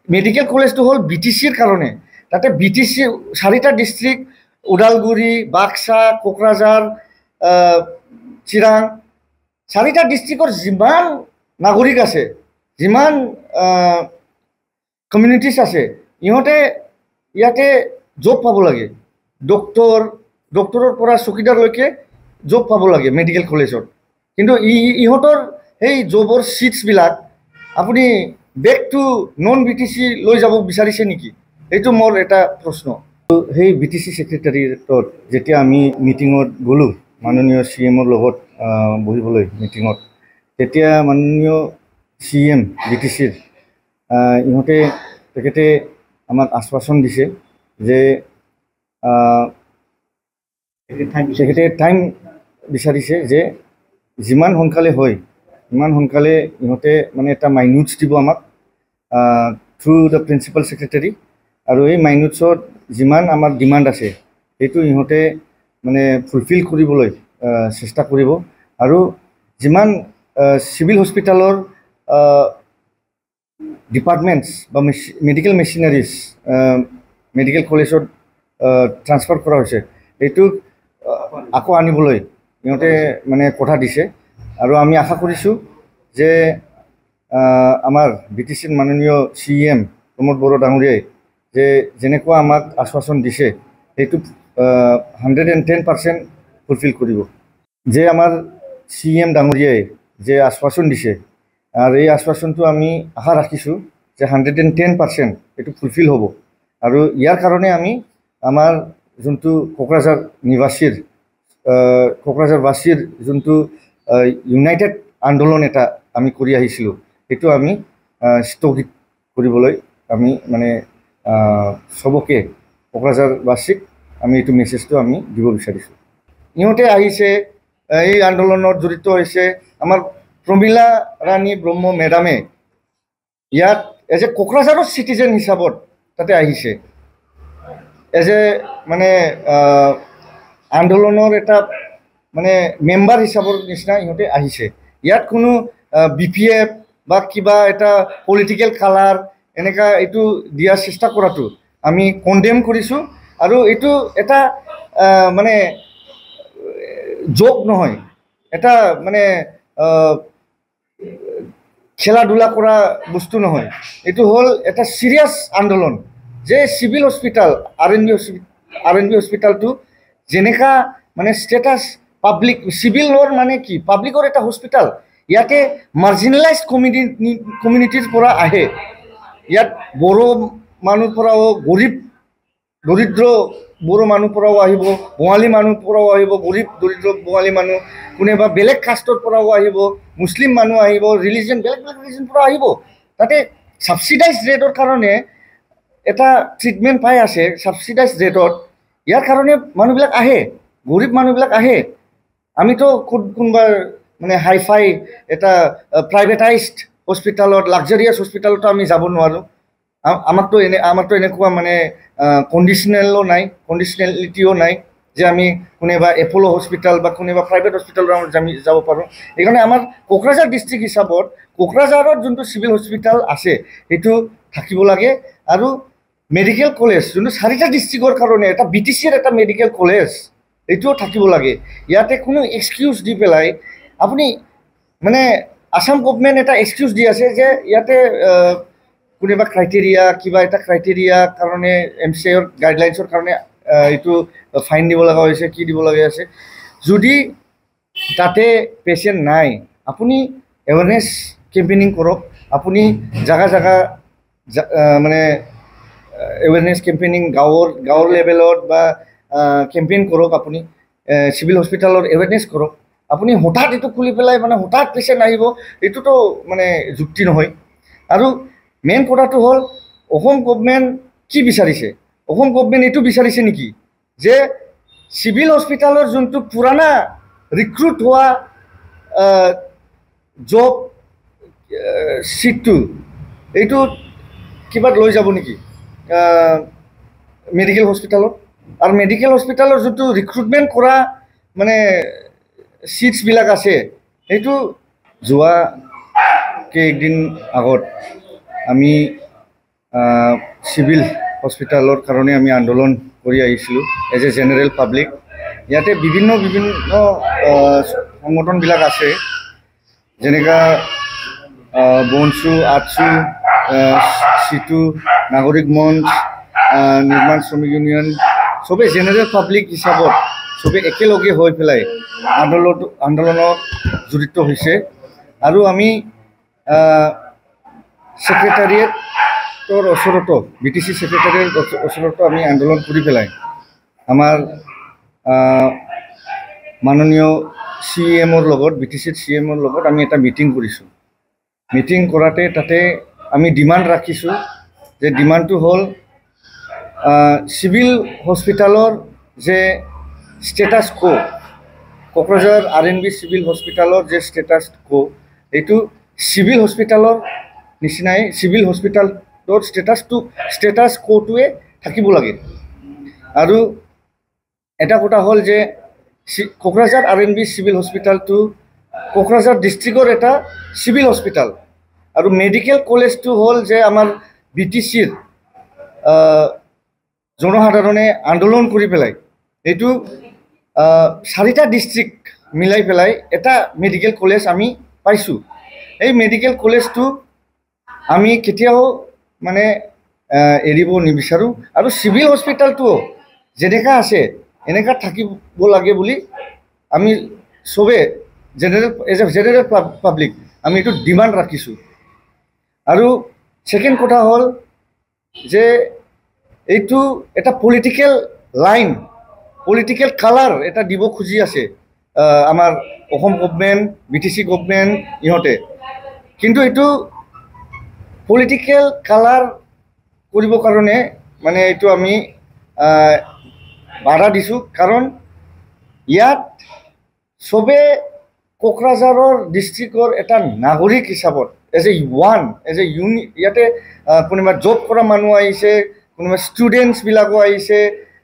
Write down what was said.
Medical কলেজটো হ'ল BTCৰ কাৰণে। তাতে BTC 4টা ডিষ্ট্ৰিক্ট ওদালগুৰি, বাক্সা, কোকৰাঝাৰ, চিৰাং, 4টা ডিষ্ট্ৰিক্টৰ যিমান নাগৰিক আছে, যিমান কমিউনিটিছ আছে, ইহঁতে ইয়াতে জব পাব লাগে। ডক্টৰৰ পৰা চকীদাৰলৈকে জব পাব লাগে মেডিকেল কলেজত। কিন্তু ইহঁতৰ সেই জবৰ চিটছবিলাক আপুনি বেক টু নন BTC লৈ যাব বিচাৰিছে নেকি? এইটো মোৰ এটা প্ৰশ্ন। সেই BTC ছেক্ৰেটাৰিয়েটত যেতিয়া আমি মিটিঙত গ'লোঁ, মাননীয় CMৰ লগত বহিবলৈ মিটিঙত, তেতিয়া মাননীয় CM BTCৰ তেখেতে আমাক আশ্বাসন দিছে যে তেখেতে টাইম বিচাৰিছে যে যিমান সোনকালে হয় সিমান সোনকালে ইহঁতে মানে এটা মাইনুটছ দিব আমাক থ্ৰু দ্য প্ৰিন্সিপাল ছেক্ৰেটাৰী। আৰু এই মাইনুটছত যিমান আমাৰ ডিমাণ্ড আছে সেইটো ইহঁতে মানে ফুলফিল কৰিবলৈ চেষ্টা কৰিব। আৰু যিমান চিভিল হস্পিটেলৰ ডিপাৰ্টমেণ্টছ বা মেডিকেল মেচিনাৰিজ মেডিকেল কলেজত ট্ৰান্সফাৰ কৰা হৈছে, এইটো আকৌ আনিবলৈ ইহঁতে মানে কথা দিছে। আৰু আমি আশা কৰিছোঁ যে আমাৰ BTCৰ মাননীয় CM প্ৰমোদ বড়ো ডাঙৰীয়াই যে যেনেকুৱা আমাক আশ্বাসন দিছে সেইটো 110% ফুলফিল কৰিব। যে আমাৰ CM ডাঙৰীয়াই যে আশ্বাসন দিছে, আৰু এই আশ্বাসনটো আমি আশা ৰাখিছোঁ যে 110% এইটো ফুলফিল হ'ব। আৰু ইয়াৰ কাৰণে আমি আমাৰ যোনটো কোকৰাঝাৰবাসীৰ যোনটো ইউনাইটেড আন্দোলন এটা আমি কৰি আহিছিলোঁ, সেইটো আমি স্থগিত কৰিবলৈ আমি মানে চবকে কোকৰাঝাৰবাসীক আমি এইটো মেছেজটো আমি দিব বিচাৰিছোঁ। ইহঁতে আহিছে, এই আন্দোলনত জড়িত হৈছে। আমাৰ প্ৰমীলা ৰাণী ব্ৰহ্ম মেডামে ইয়াত এজ এ কোকৰাঝাৰৰ চিটিজেন হিচাপত তাতে আহিছে, এজ এ মানে আন্দোলনৰ এটা মানে মেম্বাৰ হিচাপৰ নিচিনা ইহঁতে আহিছে। ইয়াত কোনো BPF বা কিবা এটা পলিটিকেল কালাৰ এনেকুৱা এইটো দিয়াৰ চেষ্টা কৰাটো আমি কণ্ডেম কৰিছোঁ। আৰু এইটো এটা মানে জোক নহয়, এটা মানে খেলা ধূলা কৰা বস্তু নহয়। এইটো হ'ল এটা চিৰিয়াছ আন্দোলন যে চিভিল হস্পিটেল RNB হস্পিটেলটো যেনেকা মানে ষ্টেটাছ পাব্লিক চিভিলৰ মানে কি পাব্লিকৰ এটা হস্পিটেল, ইয়াতে মাৰ্জিনেলাইজ কমিউনিটিৰ পৰা আহে। ইয়াত বড়ো মানুহৰ পৰাও দৰিদ্ৰ বড়ো মানুহৰ পৰাও আহিব, বঙালী মানুহৰ পৰাও আহিব, গৰীব দৰিদ্ৰ বঙালী মানুহ, কোনোবা বেলেগ কাষ্টৰ পৰাও আহিব, মুছলিম মানুহ আহিব, ৰিলিজন বেলেগ ৰিলিজনৰ পৰা আহিব। তাতে ছাবচিডাইজ ৰেটৰ কাৰণে এটা ট্ৰিটমেণ্ট পাই আছে, ছাবচিডাইজ ৰেটত। ইয়াৰ কাৰণে মানুহবিলাক আহে, গৰীব মানুহবিলাক আহে। আমিতো কোনোবা মানে হাইফাই এটা প্ৰাইভেটাইজড হস্পিটেলত, লাক্সাৰিয়াছ হস্পিটেলতো আমি যাব নোৱাৰোঁ। আমাৰতো এনেকুৱা মানে কণ্ডিচনেলো নাই, কণ্ডিচনেলিটিও নাই যে আমি কোনোবা এপ'ল' হস্পিটেল বা কোনোবা প্ৰাইভেট হস্পিটেলত আমি যাব পাৰোঁ। সেইকাৰণে আমাৰ কোকৰাঝাৰ ডিষ্ট্ৰিক্ট হিচাপত কোকৰাঝাৰত যোনটো চিভিল হস্পিটেল আছে সেইটো থাকিব লাগে। আৰু মেডিকেল কলেজ যোনটো 4টা ডিষ্ট্ৰিক্টৰ কাৰণে এটা BTCৰ এটা মেডিকেল কলেজ এইটোও থাকিব লাগে। ইয়াতে কোনো এক্সকিউজ দি পেলাই আপুনি মানে আসাম গভমেণ্ট এটা এক্সকিউজ দি আছে যে ইয়াতে কোনোবা ক্ৰাইটেৰিয়া কিবা এটা ক্ৰাইটেৰিয়া কাৰণে MCAৰ গাইডলাইনছৰ কাৰণে এইটো ফাইন দিব লগা হৈছে, কি দিব লগা আছে। যদি তাতে পেচেণ্ট নাই, আপুনি এৱাৰনেছ কেম্পেইনিং কৰক, আপুনি জাগা মানে এৱাৰনেছ কেম্পেইনিং গাঁৱৰ লেভেলত বা কেম্পেইন কৰক। আপুনি চিভিল হস্পিটেলৰ এৱাৰনেছ কৰক। আপুনি হঠাৎ এইটো খুলি পেলাই মানে হঠাৎ পেচেণ্ট আহিব, এইটোতো মানে যুক্তি নহয়। আৰু মেইন কথাটো হ'ল অসম গভমেণ্ট কি বিচাৰিছে? অসম গভমেণ্ট এইটো বিচাৰিছে নেকি যে চিভিল হস্পিটেলৰ যোনটো পুৰাণা ৰিক্ৰুট হোৱা জব চিটটো এইটো কিবা লৈ যাব নেকি মেডিকেল হস্পিটেলত? আৰু মেডিকেল হস্পিটেলৰ যোনটো ৰিক্ৰুটমেণ্ট কৰা মানে চিটছবিলাক আছে, সেইটো যোৱা কেইদিন আগত আমি চিভিল হস্পিটেলৰ কাৰণে আমি আন্দোলন কৰি আহিছিলোঁ এজ এ জেনেৰেল পাব্লিক। ইয়াতে বিভিন্ন সংগঠনবিলাক আছে, যেনেকা বনচু, আটচু, সিটু, নাগৰিক মঞ্চ, নিৰ্মাণ শ্ৰমিক ইউনিয়ন, চবেই জেনেৰেল পাব্লিক হিচাপত চবেই একেলগে হৈ পেলাই আন্দোলনত জড়িত হৈছে। আৰু আমি ছেক্ৰেটাৰিয়েটৰ ওচৰতো, BTC ছেক্ৰেটাৰিয়েটৰ ওচৰতো আমি আন্দোলন কৰি পেলাই আমাৰ মাননীয় CMৰ লগত, BTCৰ CMৰ লগত আমি এটা মিটিং কৰিছোঁ। মিটিং কৰাতে তাতে আমি ডিমাণ্ড ৰাখিছোঁ যে ডিমাণ্ডটো হ'ল চিভিল হস্পিটেলৰ যে ষ্টেটাছ কোকৰাঝাৰ RNB চিভিল হস্পিটেলৰ যে ষ্টেটাছ এইটো চিভিল হস্পিটেলৰ নিচিনাই চিভিল হস্পিটেলৰ ষ্টেটাছ কোটোৱে থাকিব লাগে। আৰু এটা কথা হ'ল যে কোকৰাঝাৰ RNB চিভিল হস্পিটেলটো কোকৰাঝাৰ ডিষ্ট্ৰিক্টৰ এটা চিভিল হস্পিটেল। আৰু মেডিকেল কলেজটো হ'ল যে আমাৰ BTCৰ জনসাধাৰণে আন্দোলন কৰি পেলাই এইটো 4টা ডিষ্ট্ৰিক্ট মিলাই পেলাই এটা মেডিকেল কলেজ আমি পাইছোঁ। এই মেডিকেল কলেজটো আমি কেতিয়াও মানে এৰিব নিবিচাৰোঁ। আৰু চিভিল হস্পিটেলটোও যেনেকা আছে এনেকা থাকিব লাগে বুলি আমি চবে জেনেৰেল পাব্লিক আমি এইটো ডিমাণ্ড ৰাখিছোঁ। আৰু ছেকেণ্ড কথা হ'ল যে এইটো এটা পলিটিকেল লাইন, পলিটিকেল কালাৰ এটা দিব খুজি আছে আমাৰ অসম গভৰ্ণমেণ্ট, BTC গভৰ্ণমেণ্ট ইহঁতে। কিন্তু এইটো পলিটিকেল কালাৰ কৰিবৰ কাৰণে মানে এইটো আমি বাধা দিছোঁ। কাৰণ ইয়াত চবে কোকৰাঝাৰৰ ডিষ্ট্ৰিক্টৰ এটা নাগৰিক হিচাপত এজ এ ইউনিট, ইয়াতে কোনোবা জব কৰা মানুহ আহিছে, কোনোবা ষ্টুডেণ্টছবিলাকো আহিছে,